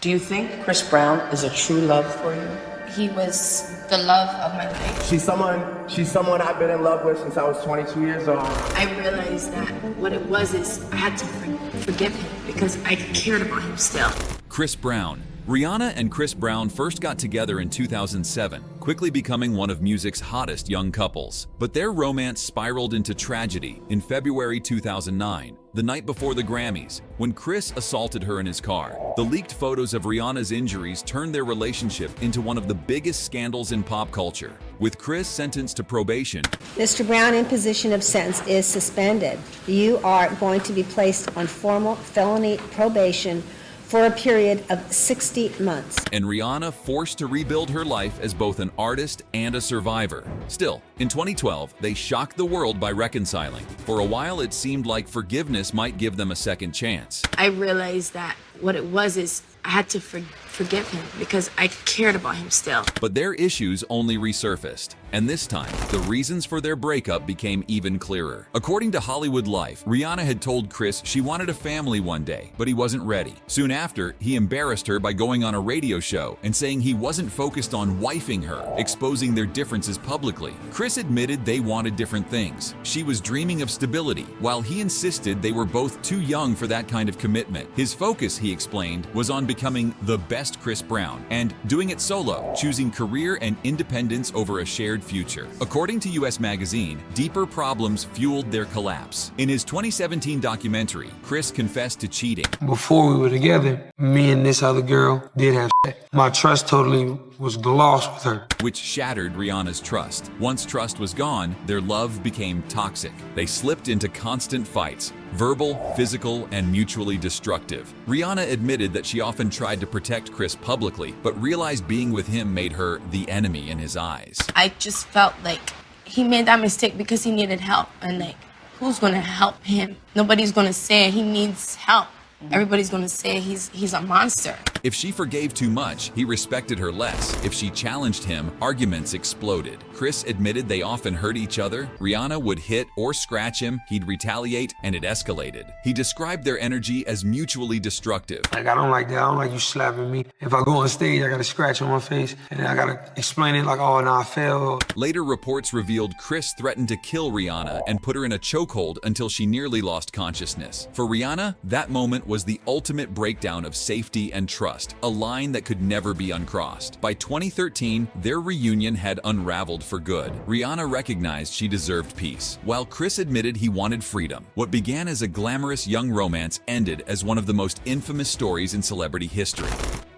Do you think Chris Brown is a true love for you? He was the love of my life. She's someone I've been in love with since I was 22 years old. I realized that what it was is I had to forgive him because I cared about him still. Chris Brown. Rihanna and Chris Brown first got together in 2007, quickly becoming one of music's hottest young couples. But their romance spiraled into tragedy in February 2009, the night before the Grammys, when Chris assaulted her in his car. The leaked photos of Rihanna's injuries turned their relationship into one of the biggest scandals in pop culture. With Chris sentenced to probation, Mr. Brown, in position of sentence, is suspended. You are going to be placed on formal felony probation for a period of 60 months. And Rihanna forced to rebuild her life as both an artist and a survivor. Still, in 2012, they shocked the world by reconciling. For a while, it seemed like forgiveness might give them a second chance. I realized that what it was is I had to forgive him because I cared about him still. But their issues only resurfaced, and this time, the reasons for their breakup became even clearer. According to Hollywood Life, Rihanna had told Chris she wanted a family one day, but he wasn't ready. Soon after, he embarrassed her by going on a radio show and saying he wasn't focused on wifing her, exposing their differences publicly. Chris admitted they wanted different things. She was dreaming of stability, while he insisted they were both too young for that kind of commitment. His focus, he explained, was on becoming the best Chris Brown and doing it solo, choosing career and independence over a shared future. According to US Magazine, deeper problems fueled their collapse. In his 2017 documentary, Chris confessed to cheating. Before we were together, me and this other girl did have sex. My trust totally was lost with her, which shattered Rihanna's trust. Once trust was gone, their love became toxic. They slipped into constant fights, verbal, physical, and mutually destructive. Rihanna admitted that she often tried to protect Chris publicly, but realized being with him made her the enemy in his eyes. I just felt like he made that mistake because he needed help, and like, who's gonna help him? Nobody's gonna say he needs help. Everybody's gonna say he's a monster. If she forgave too much, he respected her less. If she challenged him, arguments exploded. Chris admitted they often hurt each other. Rihanna would hit or scratch him, he'd retaliate, and it escalated. He described their energy as mutually destructive. Like, I don't like that. I don't like you slapping me. If I go on stage, I got a scratch on my face, and then I gotta explain it like, oh, no, I fell. Later reports revealed Chris threatened to kill Rihanna and put her in a chokehold until she nearly lost consciousness. For Rihanna, that moment was the ultimate breakdown of safety and trust, a line that could never be uncrossed. By 2013, their reunion had unraveled for good. Rihanna recognized she deserved peace, while Chris admitted he wanted freedom. What began as a glamorous young romance ended as one of the most infamous stories in celebrity history.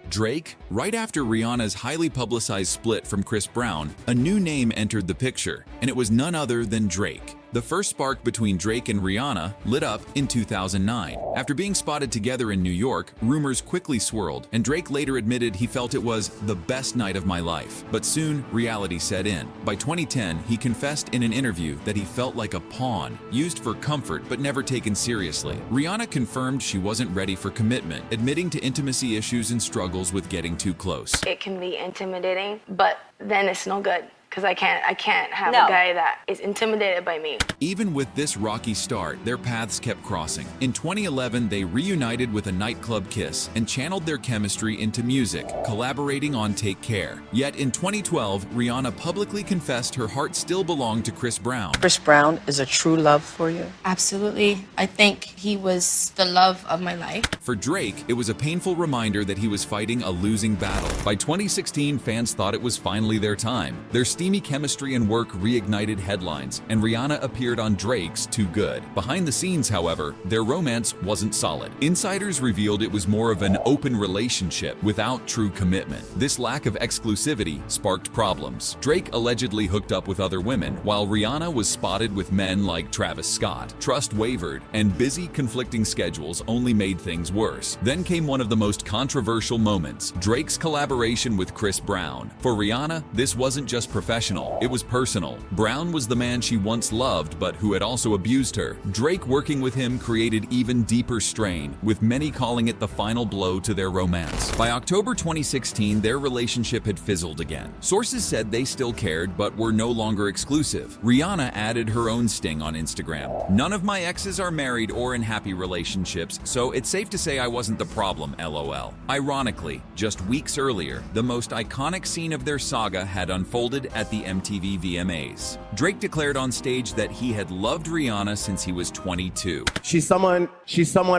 Drake. Right after Rihanna's highly publicized split from Chris Brown, a new name entered the picture, and it was none other than Drake. The first spark between Drake and Rihanna lit up in 2009. After being spotted together in New York, rumors quickly swirled, and Drake later admitted he felt it was the best night of my life. But soon, reality set in. By 2010, he confessed in an interview that he felt like a pawn, used for comfort but never taken seriously. Rihanna confirmed she wasn't ready for commitment, admitting to intimacy issues and struggles with getting too close. It can be intimidating, but then it's no good. Because I can't have a guy that is intimidated by me. Even with this rocky start, their paths kept crossing. In 2011, they reunited with a nightclub kiss and channeled their chemistry into music, collaborating on Take Care. Yet in 2012, Rihanna publicly confessed her heart still belonged to Chris Brown. Chris Brown is a true love for you? Absolutely. I think he was the love of my life. For Drake, it was a painful reminder that he was fighting a losing battle. By 2016, fans thought it was finally their time. Their steamy chemistry and work reignited headlines, and Rihanna appeared on Drake's Too Good. Behind the scenes, however, their romance wasn't solid. Insiders revealed it was more of an open relationship without true commitment. This lack of exclusivity sparked problems. Drake allegedly hooked up with other women, while Rihanna was spotted with men like Travis Scott. Trust wavered, and busy, conflicting schedules only made things worse. Then came one of the most controversial moments, Drake's collaboration with Chris Brown. For Rihanna, this wasn't just professional professional. It was personal. Brown was the man she once loved, but who had also abused her. Drake working with him created even deeper strain, with many calling it the final blow to their romance. By October 2016, their relationship had fizzled again. Sources said they still cared, but were no longer exclusive. Rihanna added her own sting on Instagram. "None of my exes are married or in happy relationships, so it's safe to say I wasn't the problem, LOL." Ironically, just weeks earlier, the most iconic scene of their saga had unfolded at the MTV VMAs. Drake declared on stage that he had loved Rihanna since he was 22. She's someone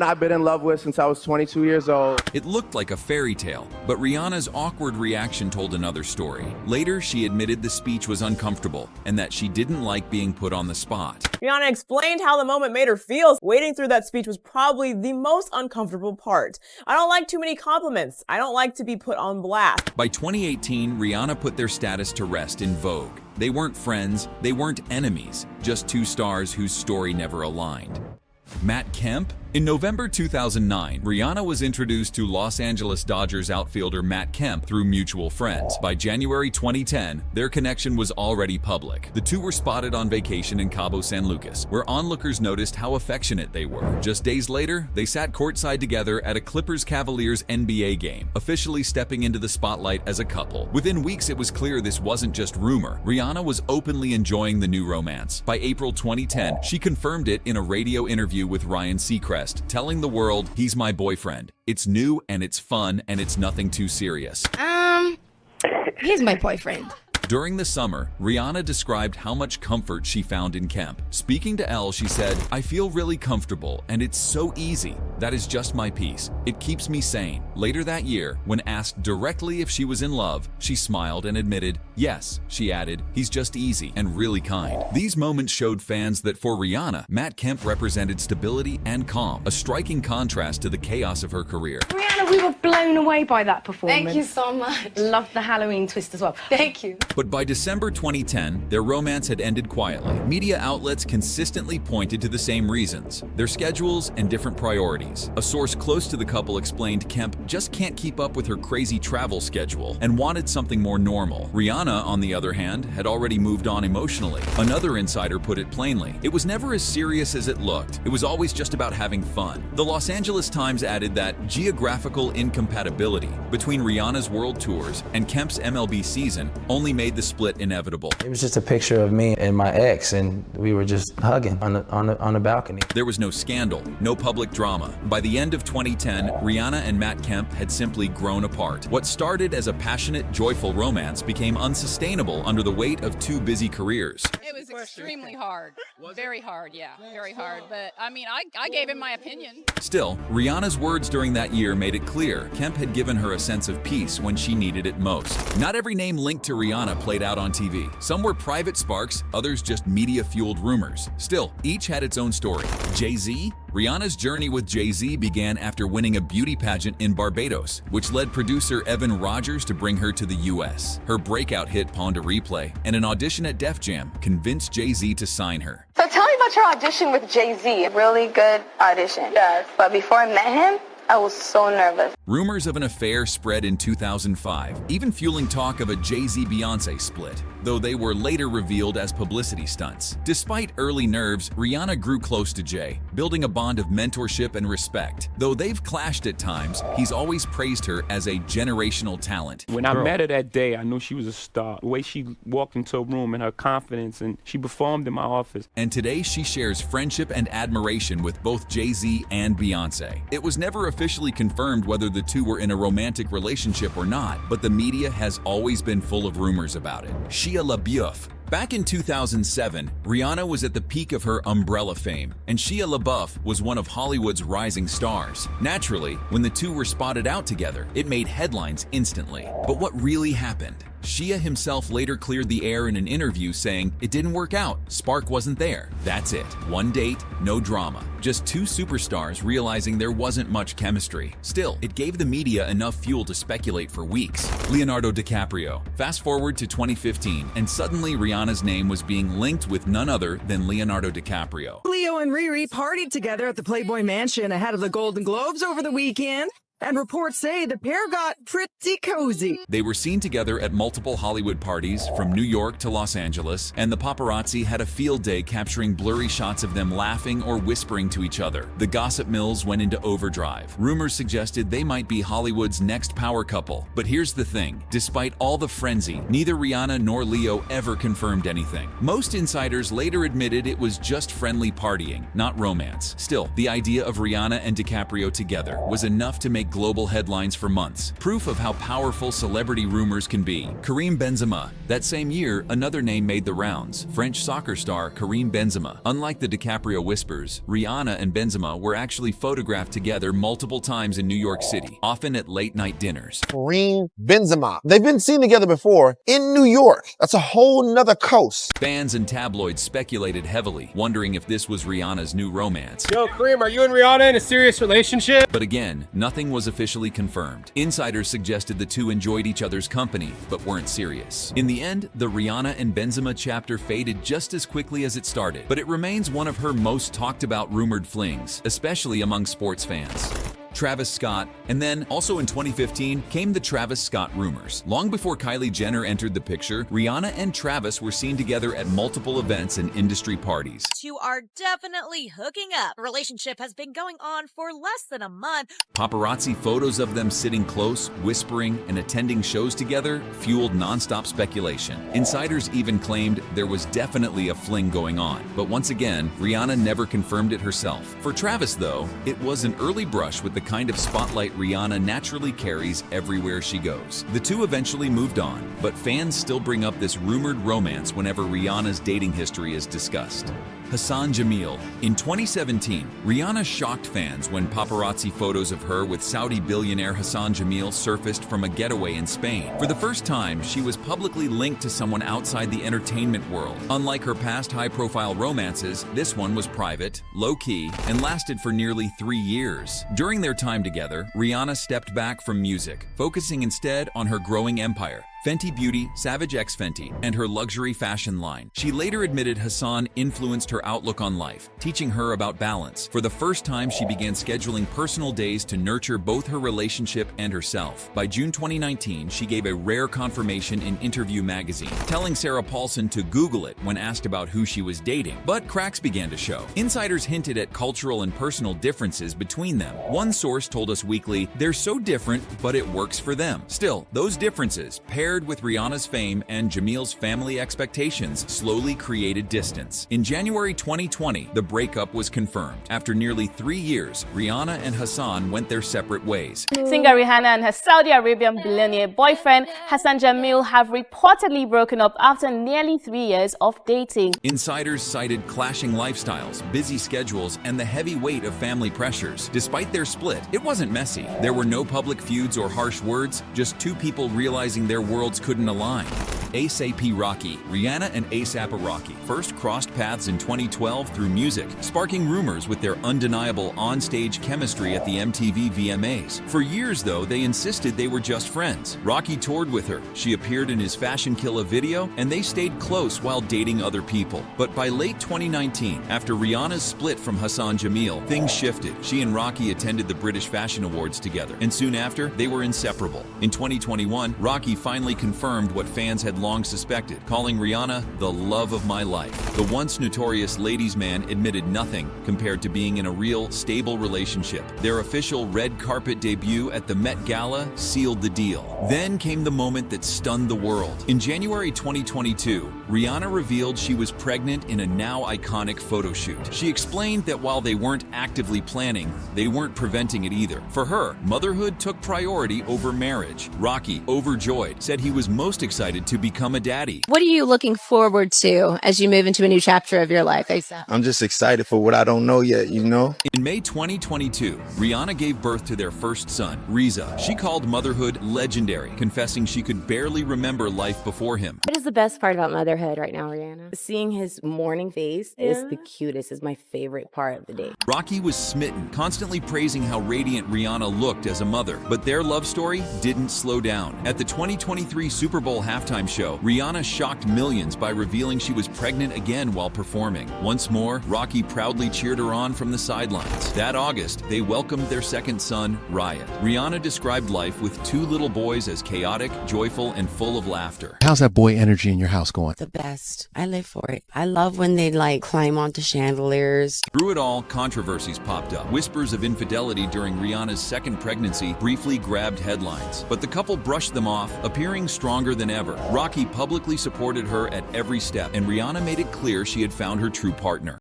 I've been in love with since I was 22 years old. It looked like a fairy tale, but Rihanna's awkward reaction told another story. Later, she admitted the speech was uncomfortable and that she didn't like being put on the spot. Rihanna explained how the moment made her feel. Waiting through that speech was probably the most uncomfortable part. "I don't like too many compliments. I don't like to be put on blast." By 2018, Rihanna put their status to rest in Vogue. They weren't friends, they weren't enemies, just two stars whose story never aligned. Matt Kemp? In November 2009, Rihanna was introduced to Los Angeles Dodgers outfielder Matt Kemp through mutual friends. By January 2010, their connection was already public. The two were spotted on vacation in Cabo San Lucas, where onlookers noticed how affectionate they were. Just days later, they sat courtside together at a Clippers-Cavaliers NBA game, officially stepping into the spotlight as a couple. Within weeks, it was clear this wasn't just rumor. Rihanna was openly enjoying the new romance. By April 2010, she confirmed it in a radio interview with Ryan Seacrest, telling the world, "He's my boyfriend. It's new and it's fun and it's nothing too serious." He's my boyfriend. During the summer, Rihanna described how much comfort she found in Kemp. Speaking to Elle, she said, "I feel really comfortable and it's so easy. That is just my piece. It keeps me sane." Later that year, when asked directly if she was in love, she smiled and admitted, "Yes," she added, "he's just easy and really kind." These moments showed fans that for Rihanna, Matt Kemp represented stability and calm, a striking contrast to the chaos of her career. Rihanna, we were blown away by that performance. Thank you so much. Loved the Halloween twist as well. Thank you. But by December 2010, their romance had ended quietly. Media outlets consistently pointed to the same reasons: their schedules and different priorities. A source close to the couple explained Kemp just can't keep up with her crazy travel schedule and wanted something more normal. Rihanna, on the other hand, had already moved on emotionally. Another insider put it plainly: it was never as serious as it looked. It was always just about having fun. The Los Angeles Times added that geographical incompatibility between Rihanna's world tours and Kemp's MLB season only made the split inevitable. It was just a picture of me and my ex, and we were just hugging on the balcony. There was no scandal, no public drama. By the end of 2010, Rihanna and Matt Kemp had simply grown apart. What started as a passionate, joyful romance became unsustainable under the weight of two busy careers. It was extremely hard. Very hard, yeah, very hard. But I mean, I gave him my opinion. Still, Rihanna's words during that year made it clear Kemp had given her a sense of peace when she needed it most. Not every name linked to Rihanna played out on TV. Some were private sparks, others just media-fueled rumors. Still, each had its own story. Jay-Z? Rihanna's journey with Jay-Z began after winning a beauty pageant in Barbados, which led producer Evan Rogers to bring her to the US. Her breakout hit Pon de Replay and an audition at Def Jam convinced Jay-Z to sign her. So tell me about your audition with Jay-Z. Really good audition. Yes. But before I met him, I was so nervous. Rumors of an affair spread in 2005, even fueling talk of a Jay-Z-Beyonce split, though they were later revealed as publicity stunts. Despite early nerves, Rihanna grew close to Jay, building a bond of mentorship and respect. Though they've clashed at times, he's always praised her as a generational talent. When I met her that day, I knew she was a star. The way she walked into a room and her confidence, and she performed in my office. And today she shares friendship and admiration with both Jay-Z and Beyonce. It was never officially confirmed whether the two were in a romantic relationship or not, but the media has always been full of rumors about it. Shia LaBeouf. Back in 2007, Rihanna was at the peak of her Umbrella fame, and Shia LaBeouf was one of Hollywood's rising stars. Naturally, when the two were spotted out together, it made headlines instantly. But what really happened? Shia himself later cleared the air in an interview saying, "It didn't work out, spark wasn't there. That's it. One date, no drama. Just two superstars realizing there wasn't much chemistry." Still, it gave the media enough fuel to speculate for weeks. Leonardo DiCaprio. Fast forward to 2015, and suddenly Rihanna's name was being linked with none other than Leonardo DiCaprio. Leo and Riri partied together at the Playboy Mansion ahead of the Golden Globes over the weekend. And reports say the pair got pretty cozy. They were seen together at multiple Hollywood parties, from New York to Los Angeles, and the paparazzi had a field day capturing blurry shots of them laughing or whispering to each other. The gossip mills went into overdrive. Rumors suggested they might be Hollywood's next power couple. But here's the thing, despite all the frenzy, neither Rihanna nor Leo ever confirmed anything. Most insiders later admitted it was just friendly partying, not romance. Still, the idea of Rihanna and DiCaprio together was enough to make global headlines for months. Proof of how powerful celebrity rumors can be. Karim Benzema. That same year, another name made the rounds. French soccer star Karim Benzema. Unlike the DiCaprio whispers, Rihanna and Benzema were actually photographed together multiple times in New York City, often at late-night dinners. Karim Benzema. They've been seen together before in New York. That's a whole nother coast. Fans and tabloids speculated heavily, wondering if this was Rihanna's new romance. Yo, Karim, are you and Rihanna in a serious relationship? But again, nothing was officially confirmed. Insiders suggested the two enjoyed each other's company, but weren't serious. In the end, the Rihanna and Benzema chapter faded just as quickly as it started, but it remains one of her most talked about rumored flings, especially among sports fans. Travis Scott, and then also in 2015 came the Travis Scott rumors. Long before Kylie Jenner entered the picture, Rihanna and Travis were seen together at multiple events and industry parties. Two are definitely hooking up. The relationship has been going on for less than a month. Paparazzi photos of them sitting close, whispering, and attending shows together fueled nonstop speculation. Insiders even claimed there was definitely a fling going on. But once again, Rihanna never confirmed it herself. For Travis, though, it was an early brush with the kind of spotlight Rihanna naturally carries everywhere she goes. The two eventually moved on, but fans still bring up this rumored romance whenever Rihanna's dating history is discussed. Hassan Jameel. In 2017, Rihanna shocked fans when paparazzi photos of her with Saudi billionaire Hassan Jameel surfaced from a getaway in Spain. For the first time, she was publicly linked to someone outside the entertainment world. Unlike her past high-profile romances, this one was private, low-key, and lasted for nearly 3 years. During their time together, Rihanna stepped back from music, focusing instead on her growing empire. Fenty Beauty, Savage X Fenty, and her luxury fashion line. She later admitted Hassan influenced her outlook on life, teaching her about balance. For the first time, she began scheduling personal days to nurture both her relationship and herself. By June 2019, she gave a rare confirmation in Interview magazine, telling Sarah Paulson to Google it when asked about who she was dating. But cracks began to show. Insiders hinted at cultural and personal differences between them. One source told Us Weekly, "They're so different, but it works for them." Still, those differences, paired with Rihanna's fame and Jameel's family expectations, slowly created distance. In January 2020, the breakup was confirmed. After nearly 3 years, Rihanna and Hassan went their separate ways. Singer Rihanna and her Saudi Arabian billionaire boyfriend Hassan Jameel have reportedly broken up after nearly 3 years of dating. Insiders cited clashing lifestyles, busy schedules, and the heavy weight of family pressures. Despite their split, it wasn't messy. There were no public feuds or harsh words, just two people realizing their worlds couldn't align. A$AP Rocky. Rihanna and A$AP Rocky first crossed paths in 2012 through music, sparking rumors with their undeniable on-stage chemistry at the MTV VMAs. For years, though, they insisted they were just friends. Rocky toured with her, she appeared in his Fashion Killa video, and they stayed close while dating other people. But by late 2019, after Rihanna's split from Hassan Jameel, things shifted. She and Rocky attended the British Fashion Awards together, and soon after, they were inseparable. In 2021, Rocky finally confirmed what fans had long suspected, calling Rihanna the love of my life. The once notorious ladies' man admitted nothing compared to being in a real, stable relationship. Their official red carpet debut at the Met Gala sealed the deal. Then came the moment that stunned the world. In January 2022, Rihanna revealed she was pregnant in a now iconic photo shoot. She explained that while they weren't actively planning, they weren't preventing it either. For her, motherhood took priority over marriage. Rocky, overjoyed, said he was most excited to become a daddy. What are you looking forward to as you move into a new chapter of your life, A$AP? I'm just excited for what I don't know yet, you know? In May 2022, Rihanna gave birth to their first son, Reza. She called motherhood legendary, confessing she could barely remember life before him. What is the best part about motherhood right now, Rihanna? Seeing his morning face is the cutest, is my favorite part of the day. Rocky was smitten, constantly praising how radiant Rihanna looked as a mother. But their love story didn't slow down. At the 2023 Super Bowl halftime show, Rihanna shocked millions by revealing she was pregnant again while performing. Once more, Rocky proudly cheered her on from the sidelines. That August, they welcomed their second son, Riot. Rihanna described life with 2 little boys as chaotic, joyful, and full of laughter. How's that boy energy in your house going? The best. I live for it. I love when they like climb onto chandeliers. Through it all, controversies popped up. Whispers of infidelity during Rihanna's second pregnancy briefly grabbed headlines, but the couple brushed them off, appearing stronger than ever. Rocky publicly supported her at every step, and Rihanna made it clear she had found her true partner.